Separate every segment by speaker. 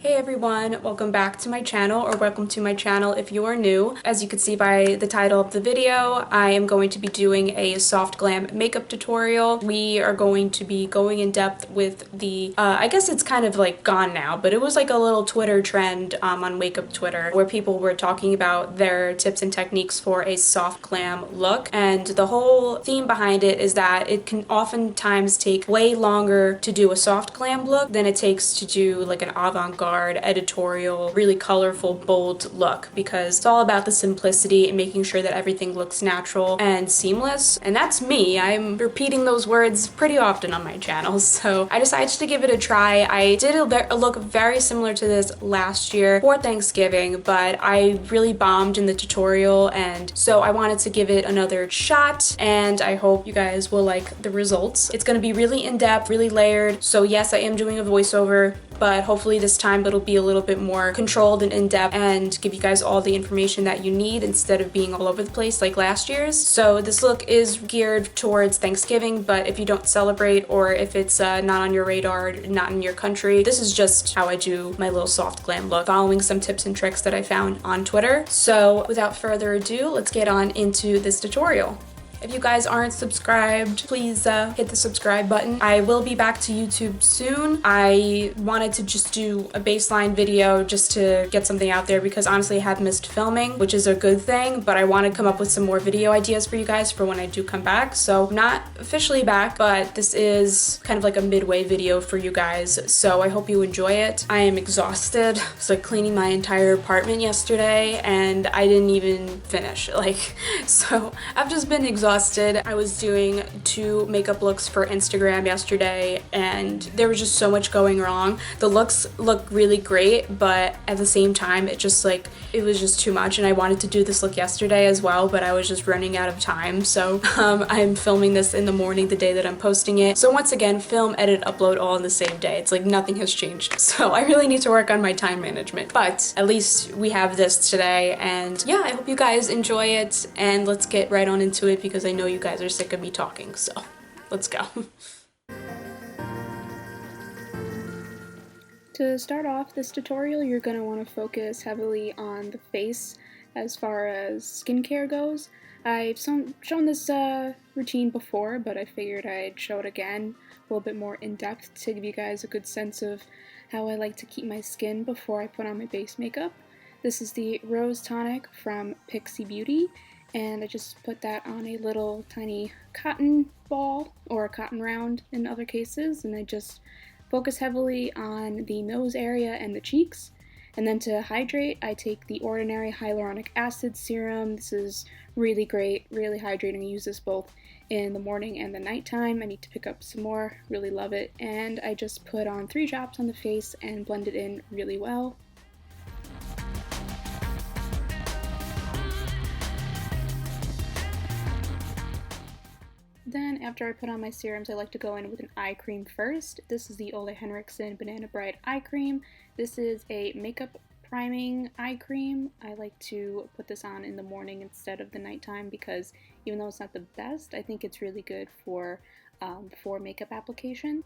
Speaker 1: Hey everyone, welcome back to my channel, or welcome to my channel if you are new. As you can see by the title of the video, I am going to be doing a soft glam makeup tutorial. We are going to be going in depth with the, I guess it's kind of like gone now, but it was like a little Twitter trend on makeup Twitter where people were talking about their tips and techniques for a soft glam look. And the whole theme behind it is that it can oftentimes take way longer to do a soft glam look than it takes to do like an avant-garde editorial, really colorful, bold look, because it's all about the simplicity and making sure that everything looks natural and seamless. And that's me. I'm repeating those words pretty often on my channel, so I decided to give it a try. I did a look very similar to this last year for Thanksgiving, but I really bombed in the tutorial, and so I wanted to give it another shot, and I hope you guys will like the results. It's going to be really in-depth, really layered, so yes, I am doing a voiceover, but hopefully this time it'll be a little bit more controlled and in-depth and give you guys all the information that you need instead of being all over the place like last year's. So this look is geared towards Thanksgiving, but if you don't celebrate or if it's not on your radar, not in your country, this is just how I do my little soft glam look, following some tips and tricks that I found on Twitter. So without further ado, let's get on into this tutorial. If you guys aren't subscribed, please hit the subscribe button. I will be back to YouTube soon. I wanted to just do a baseline video just to get something out there because honestly I have missed filming, which is a good thing, but I want to come up with some more video ideas for you guys for when I do come back. So I'm not officially back, but this is kind of like a midway video for you guys, so I hope you enjoy it. I am exhausted. I was like cleaning my entire apartment yesterday and I didn't even finish. So I've just been exhausted. I was doing 2 makeup looks for Instagram yesterday and there was just so much going wrong. The looks look really great, but at the same time it was just too much, and I wanted to do this look yesterday as well, but I was just running out of time. So I'm filming this in the morning, the day that I'm posting it. So once again, film, edit, upload all in the same day. It's like nothing has changed. So I really need to work on my time management, but at least we have this today. And yeah, I hope you guys enjoy it, and let's get right on into it because I know you guys are sick of me talking, so let's go. To start off this tutorial, you're going to want to focus heavily on the face as far as skincare goes. I've shown this routine before, but I figured I'd show it again a little bit more in depth to give you guys a good sense of how I like to keep my skin before I put on my base makeup. This is the Rose Tonic from Pixi Beauty, and I just put that on a little tiny cotton ball, or a cotton round in other cases, and I just focus heavily on the nose area and the cheeks. And then to hydrate, I take the Ordinary Hyaluronic Acid Serum. This is really great, really hydrating. I use this both in the morning and the nighttime. I need to pick up some more, really love it. And I just put on 3 drops on the face and blend it in really well. Then after I put on my serums, I like to go in with an eye cream first. This is the Henrikson Banana Bright Eye Cream. This is a makeup priming eye cream. I like to put this on in the morning instead of the nighttime because even though it's not the best, I think it's really good for makeup application.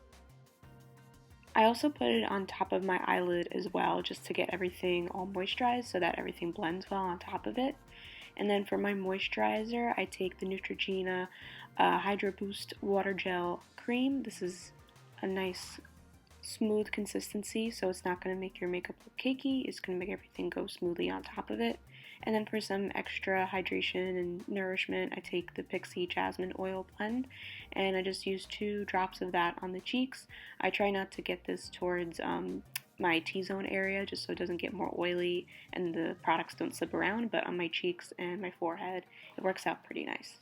Speaker 1: I also put it on top of my eyelid as well, just to get everything all moisturized so that everything blends well on top of it. And then for my moisturizer, I take the Neutrogena Hydro Boost Water Gel Cream. This is a nice smooth consistency, so it's not going to make your makeup look cakey. It's going to make everything go smoothly on top of it. And then for some extra hydration and nourishment, I take the Pixi Jasmine Oil Blend, and I just use 2 drops of that on the cheeks. I try not to get this towards my T-zone area just so it doesn't get more oily and the products don't slip around, but on my cheeks and my forehead it works out pretty nice.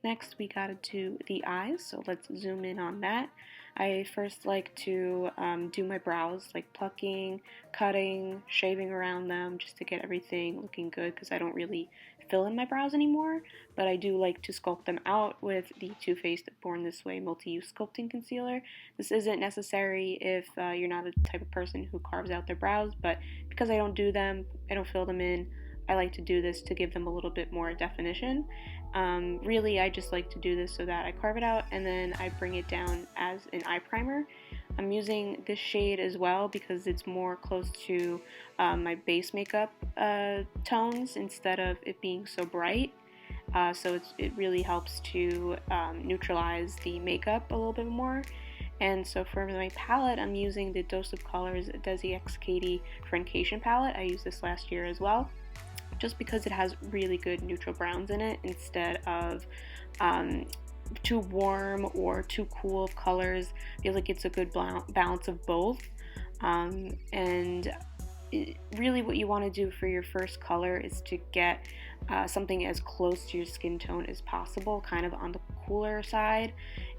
Speaker 1: Next we gotta do the eyes, so let's zoom in on that. I first like to do my brows, like plucking, cutting, shaving around them just to get everything looking good because I don't really fill in my brows anymore, but I do like to sculpt them out with the Too Faced Born This Way Multi-Use Sculpting Concealer. This isn't necessary if you're not the type of person who carves out their brows, but because I don't do them, I don't fill them in, I like to do this to give them a little bit more definition. Really, I just like to do this so that I carve it out and then I bring it down as an eye primer. I'm using this shade as well because it's more close to my base makeup tones instead of it being so bright. So it really helps to neutralize the makeup a little bit more. And so for my palette, I'm using the Dose of Colors Desi x Katy Friendcation palette. I used this last year as well, just because it has really good neutral browns in it instead of too warm or too cool of colors. I feel like it's a good balance of both. And really what you want to do for your first color is to get something as close to your skin tone as possible, kind of on the cooler side,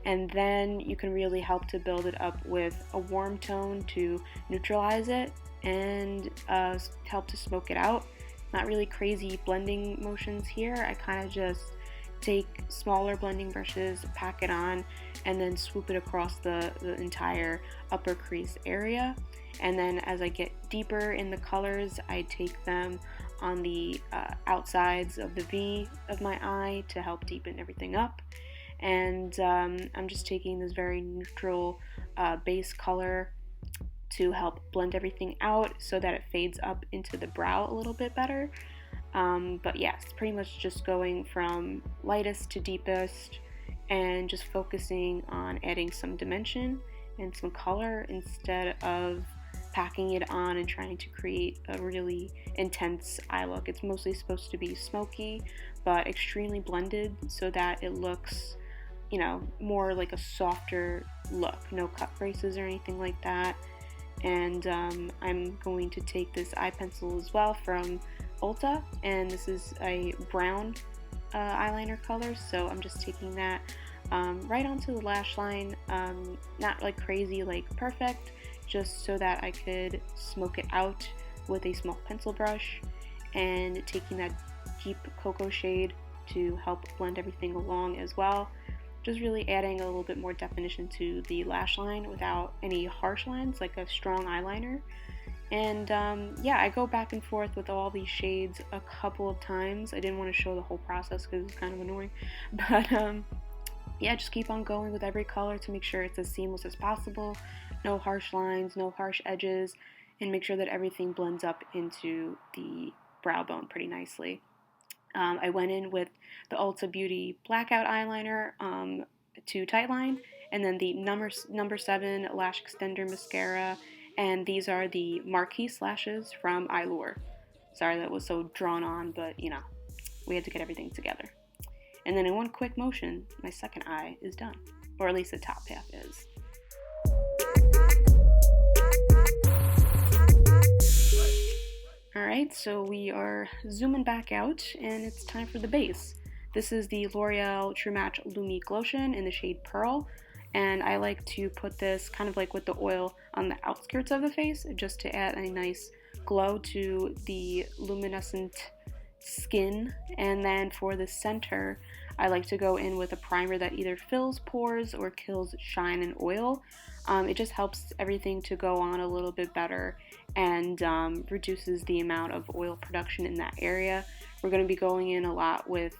Speaker 1: and then you can really help to build it up with a warm tone to neutralize it and help to smoke it out. Not really crazy blending motions here. I kind of just take smaller blending brushes, pack it on, and then swoop it across the entire upper crease area. And then as I get deeper in the colors, I take them on the outsides of the V of my eye to help deepen everything up. And I'm just taking this very neutral base color to help blend everything out so that it fades up into the brow a little bit better. But yes, pretty much just going from lightest to deepest and just focusing on adding some dimension and some color instead of packing it on and trying to create a really intense eye look. It's mostly supposed to be smoky but extremely blended so that it looks, you know, more like a softer look. No cut creases or anything like that. And I'm going to take this eye pencil as well from Ulta, and this is a brown eyeliner color, so I'm just taking that right onto the lash line, not like crazy, like perfect, just so that I could smoke it out with a small pencil brush, and taking that deep cocoa shade to help blend everything along as well. Just really adding a little bit more definition to the lash line without any harsh lines, like a strong eyeliner. And yeah, I go back and forth with all these shades a couple of times. I didn't want to show the whole process because it's kind of annoying. But yeah, just keep on going with every color to make sure it's as seamless as possible. No harsh lines, no harsh edges, and make sure that everything blends up into the brow bone pretty nicely. I went in with the Ulta Beauty Blackout eyeliner to tightline, and then the number 7 lash extender mascara, and these are the Marquise lashes from Eylure. Sorry that was so drawn on, but you know, we had to get everything together. And then in one quick motion, my second eye is done, or at least the top half is. Alright, so we are zooming back out, and it's time for the base. This is the L'Oreal True Match Lumi Glotion in the shade Pearl, and I like to put this kind of like with the oil on the outskirts of the face, just to add a nice glow to the luminescent skin. And then for the center, I like to go in with a primer that either fills pores or kills shine and oil. It just helps everything to go on a little bit better and reduces the amount of oil production in that area. We're going to be going in a lot with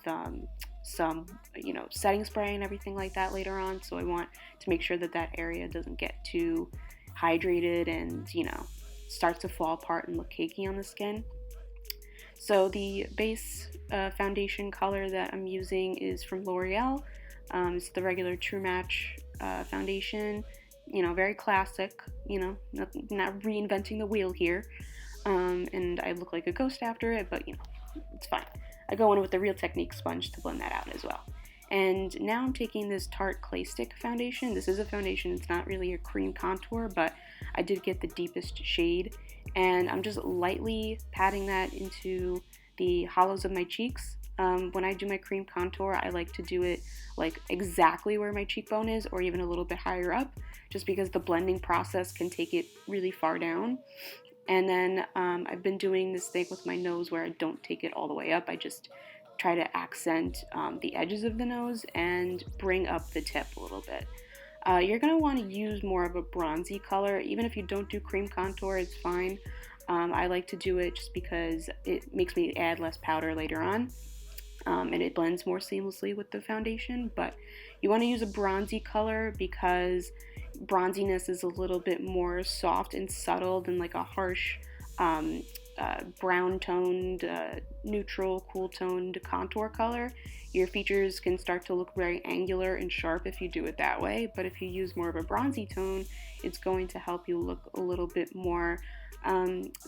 Speaker 1: some, you know, setting spray and everything like that later on, so I want to make sure that that area doesn't get too hydrated and, you know, starts to fall apart and look cakey on the skin. So the base foundation color that I'm using is from L'Oreal. It's the regular True Match foundation. You know, very classic, you know, not reinventing the wheel here. And I look like a ghost after it, but you know, it's fine. I go in with the Real Technique sponge to blend that out as well. And now I'm taking this Tarte Clay Stick foundation. This is a foundation, it's not really a cream contour, but I did get the deepest shade. And I'm just lightly patting that into the hollows of my cheeks. When I do my cream contour, I like to do it like exactly where my cheekbone is, or even a little bit higher up, just because the blending process can take it really far down. And then I've been doing this thing with my nose where I don't take it all the way up. I just try to accent the edges of the nose and bring up the tip a little bit. You're going to want to use more of a bronzy color. Even if you don't do cream contour, it's fine. I like to do it just because it makes me add less powder later on. and it blends more seamlessly with the foundation. But you want to use a bronzy color because bronziness is a little bit more soft and subtle than like a harsh brown toned, neutral, cool toned contour color. Your features can start to look very angular and sharp if you do it that way, but if you use more of a bronzy tone, it's going to help you look a little bit more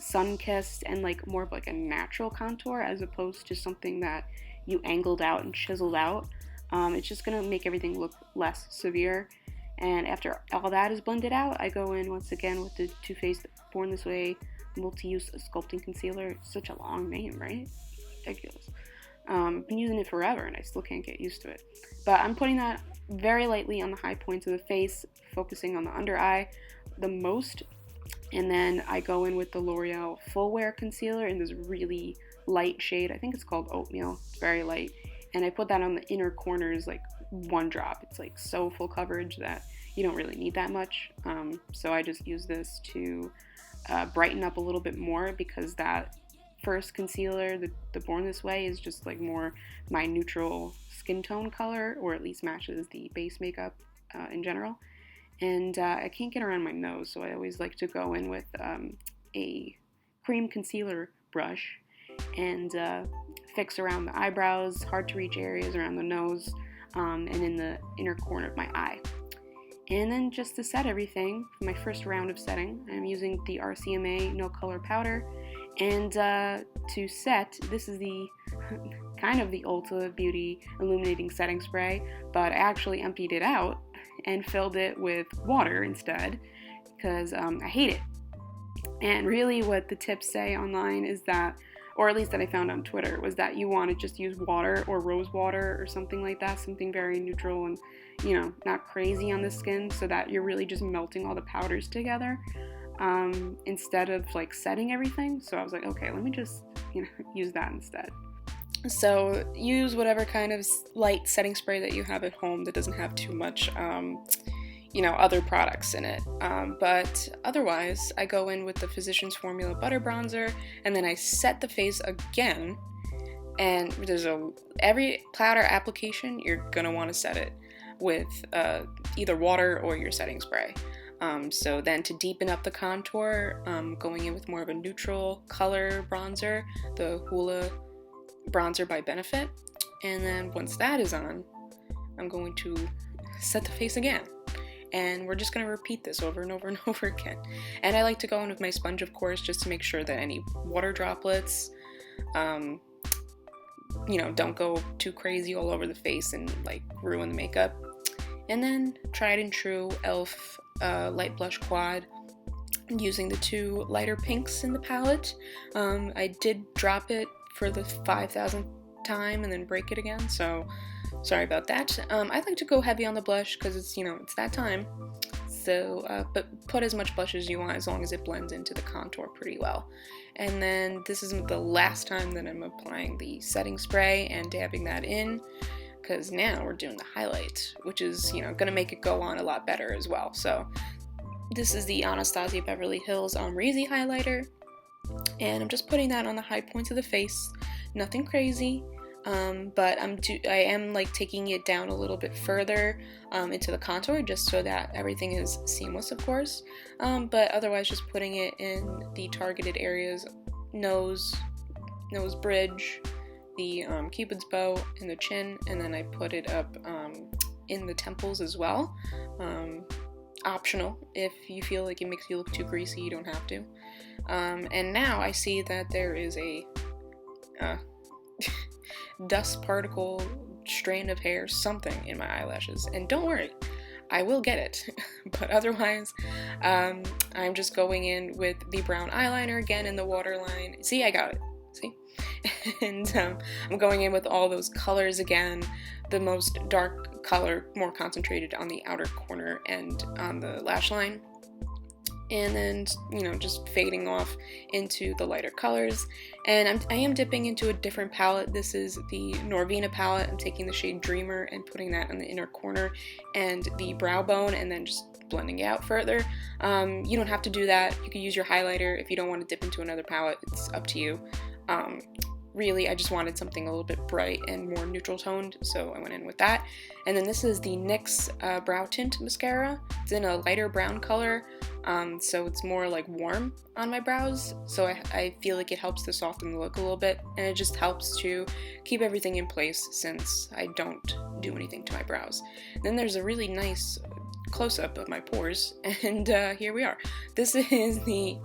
Speaker 1: sun-kissed and like more of like a natural contour as opposed to something that you angled out and chiseled out. It's just going to make everything look less severe. And after all that is blended out, I go in once again with the Too Faced Born This Way Multi-Use Sculpting Concealer. It's such a long name, right? Ridiculous. I've been using it forever and I still can't get used to it. But I'm putting that very lightly on the high points of the face, focusing on the under eye the most. And then I go in with the L'Oreal Full Wear Concealer in this really light shade. I think it's called Oatmeal. It's very light. And I put that on the inner corners, like one drop. It's like so full coverage that you don't really need that much. So I just use this to brighten up a little bit more because that first concealer, the Born This Way, is just like more my neutral skin tone color, or at least matches the base makeup in general. And I can't get around my nose, so I always like to go in with a cream concealer brush and fix around the eyebrows, hard to reach areas around the nose, and in the inner corner of my eye. And then just to set everything, for my first round of setting, I'm using the RCMA No Color Powder. And to set, this is the kind of the Ulta Beauty Illuminating Setting Spray, but I actually emptied it out and filled it with water instead because I hate it. And really what the tips say online is that, or at least that I found on Twitter, was that you want to just use water or rose water or something like that, something very neutral and, you know, not crazy on the skin, so that you're really just melting all the powders together instead of like setting everything. So I was like, okay, let me just, you know, use that instead. So use whatever kind of light setting spray that you have at home that doesn't have too much you know, other products in it. But otherwise, I go in with the Physicians Formula Butter Bronzer, and then I set the face again. And there's every powder application, you're gonna want to set it with either water or your setting spray. So then to deepen up the contour, going in with more of a neutral color bronzer, the Hoola Bronzer by Benefit. And then once that is on, I'm going to set the face again. And we're just going to repeat this over and over and over again. And I like to go in with my sponge, of course, just to make sure that any water droplets, you know, don't go too crazy all over the face and like ruin the makeup. And then tried and true e.l.f. Light Blush Quad, using the two lighter pinks in the palette. I did drop it for the 5,000th time and then break it again, so sorry about that. I like to go heavy on the blush because it's, you know, it's that time. So, but put as much blush as you want as long as it blends into the contour pretty well. And then this is the last time that I'm applying the setting spray and dabbing that in, because now we're doing the highlight, which is, you know, going to make it go on a lot better as well. So this is the Anastasia Beverly Hills Amrezy highlighter, and I'm just putting that on the high points of the face. Nothing crazy. But I am like taking it down a little bit further into the contour, just so that everything is seamless, of course. But otherwise, just putting it in the targeted areas: nose bridge, the cupid's bow, and the chin, and then I put it up in the temples as well. Optional. If you feel like it makes you look too greasy, you don't have to. And now I see that there is a dust particle strand of hair, something in my eyelashes, and don't worry, I will get it. But otherwise, I'm just going in with the brown eyeliner again in the waterline. See, I got it. See? And I'm going in with all those colors again, the most dark color more concentrated on the outer corner and on the lash line. And then, you know, just fading off into the lighter colors. And I am dipping into a different palette. This is the Norvina palette. I'm taking the shade Dreamer and putting that on the inner corner and the brow bone, and then just blending it out further. You don't have to do that. You can use your highlighter if you don't want to dip into another palette. It's up to you. really I just wanted something a little bit bright and more neutral toned, so I went in with that. And then this is the NYX Brow Tint Mascara. It's in a lighter brown color, so it's more like warm on my brows, so I feel like it helps to soften the look a little bit, and it just helps to keep everything in place since I don't do anything to my brows. Then there's a really nice close-up of my pores, and here we are. This is the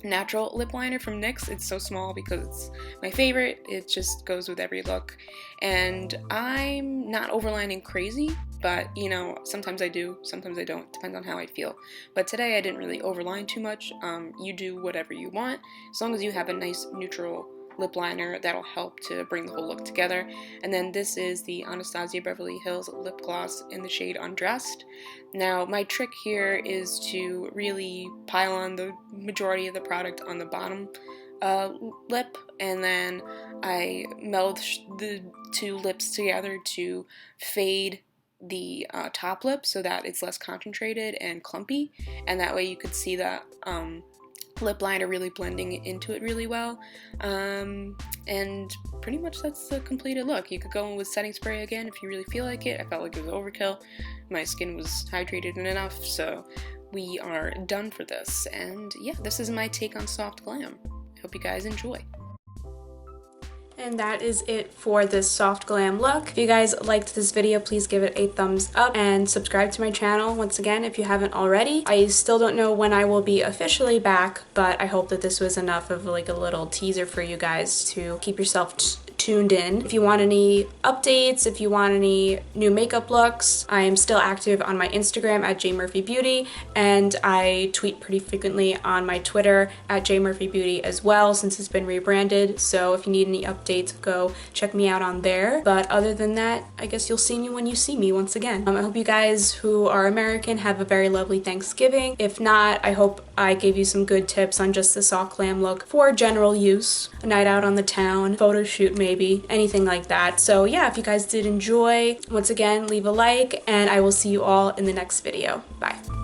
Speaker 1: natural lip liner from NYX. It's so small because it's my favorite. It just goes with every look, and I'm not overlining crazy, but you know, sometimes I do, sometimes I don't, depends on how I feel. But today I didn't really overline too much. You do whatever you want, as long as you have a nice neutral lip liner, that'll help to bring the whole look together. And then this is the Anastasia Beverly Hills lip gloss in the shade Undressed. Now my trick here is to really pile on the majority of the product on the bottom lip, and then I meld the two lips together to fade the top lip so that it's less concentrated and clumpy, and that way you could see that lip liner really blending into it really well. And pretty much that's the completed look. You could go in with setting spray again if you really feel like it. I felt like it was overkill. My skin was hydrated enough, so we are done for this. And yeah, this is my take on soft glam. I hope you guys enjoy. And that is it for this soft glam look. If you guys liked this video, please give it a thumbs up and subscribe to my channel once again if you haven't already. I still don't know when I will be officially back, but I hope that this was enough of like a little teaser for you guys to keep yourself tuned in. If you want any updates, if you want any new makeup looks, I am still active on my Instagram at jmurphybeauty, and I tweet pretty frequently on my Twitter at jmurphybeauty as well, since it's been rebranded. So if you need any updates, go check me out on there. But other than that, I guess you'll see me when you see me once again. I hope you guys who are American have a very lovely Thanksgiving. If not, I hope I gave you some good tips on just the soft glam look for general use, a night out on the town, photo shoot maybe, anything like that. So yeah, if you guys did enjoy, once again, leave a like, and I will see you all in the next video. Bye.